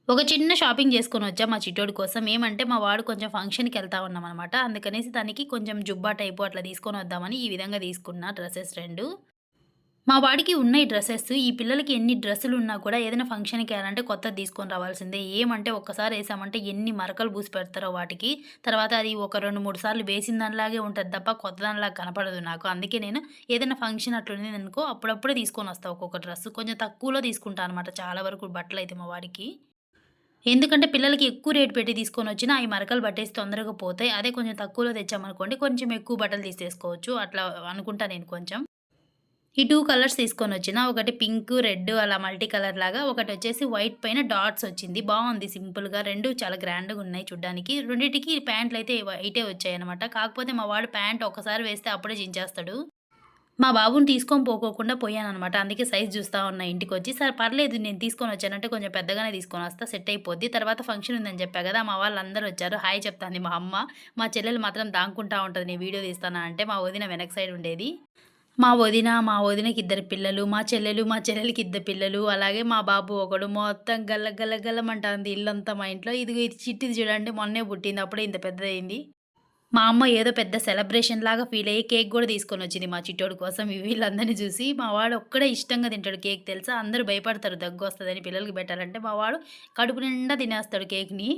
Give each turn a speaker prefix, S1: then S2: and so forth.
S1: ఒక చిన్న షాపింగ్ చేసుకొనొచ్చా మా చిట్టోడి కోసం. ఏమంటే మా వాడు కొంచెం ఫంక్షన్‌కెళ్తా ఉన్నామనమాట. అందుకనేసి దానికి కొంచెం జుబ్బా టైపు అట్లా తీసుకొనొద్దామని ఈ విధంగా తీసుకున్నా డ్రెసెస్ 2. మా వాడికి ఉన్నాయి డ్రెసెస్. ఈ పిల్లలకి ఎన్ని డ్రెస్సులున్నా కూడా ఏదైనా ఫంక్షన్‌కెళ్ళాలంటే కొత్తది తీసుకొని రావాల్సిందే. ఏమంటే ఒక్కసారి ఏసామంటే ఎన్ని మరకలు పూసి పెడతారో వాటికి. తర్వాత అది ఒక 2, 3 సార్లు వేసిన దానిలాగే ఉంటది తప్ప కొత్త దానిలాగా కనపడదు నాకు. అందుకే నేను ఏదైనా ఫంక్షన్ అట్లుండిందనుకో అప్పుడప్పుడే తీసుకొనొస్తా ఒక్కొక్క డ్రెస్. కొంచెం తక్కువలో తీసుకుంటా అనమాట చాలా వరకు బట్టలైతే మా వాడికి. ఎందుకంటే పిల్లలకి ఎక్కువ రేట్ పెట్టి తీసుకొనొచ్చినా అయి మరకలు పట్టేసి తొందరగా పోతాయి. అదే కొంచెం తక్కువలో తెచ్చామనుకోండి కొంచెం ఎక్కువ బట్టలు తీసేసుకోవచ్చు. అట్లా అనుకుంటా నేను కొంచెం. ఈ 2 కలర్స్ తీసుకొనొచ్చిన. ఒకటి పింక్, రెడ్ అలా మల్టీ కలర్ లాగా. ఒకటొచ్చేసి వైట్ పైన డాట్స్ వచ్చింది. బావుంది సింపుల్‌గా. 2 చాలా గ్రాండ్‌గున్నాయి చూడ్డానికి. రెండిటికి ప్యాంట్లయితే వైటే వచ్చాయనమాట. కాకపోతే మా వాడు ప్యాంట్ ఒక్కసారి వేస్తే అప్పుడే చించేస్తాడు. మా బాబుని తీసుకొని పోకోకుండా పోయాననమాట. అందుకే సైజ్ చూస్తా ఉన్నా ఇంటికొచ్చి. సరే పర్లేదు నేను తీసుకొనొచ్చానంటే కొంచెం పెద్దగానే తీసుకొనొస్తా సెట్ అయిపోద్ది. తర్వాత ఫంక్షన్ ఉందని చెప్పా గదా! మా వాళ్ళందరూ వచ్చారు. హాయ్ చెప్తాంది మా అమ్మ. మా చెల్లెలు మాత్రం దాక్కుంటా ఉంటది. నేను వీడియో తీస్తానా అంటే, మా వదిన వెనక సైడ్ ఉండేది. మా వదినకి ఇద్దరు పిల్లలు, మా చెల్లెలికి ఇద్దరు పిల్లలు, అలాగే మా బాబు ఒకడు. మొత్తం గల్ల గల్ల గల్లమంటాంది ఇల్లంతా మా ఇంట్లో. ఇదిగో ఇది చిట్టిది చూడండి మొన్నే పుట్టింది. అప్పుడే ఇంత పెద్దదయింది. మా అమ్మ ఏదో పెద్ద సెలబ్రేషన్‌లాగా ఫీలయ్యి కేక్ గూడా తీసుకొనొచ్చింది మా చిట్టోడి కోసం. వీళ్ళందరిని చూసి మా వాడు ఒక్కడే ఇష్టంగా తింటాడు కేక్ తెలుసా! అందరూ భయపడతారు దగ్గొస్తదని పిల్లలకి పెట్టాలంటే. మా వాడు కడుపు నిండా తినేస్తాడు కేక్‌ని.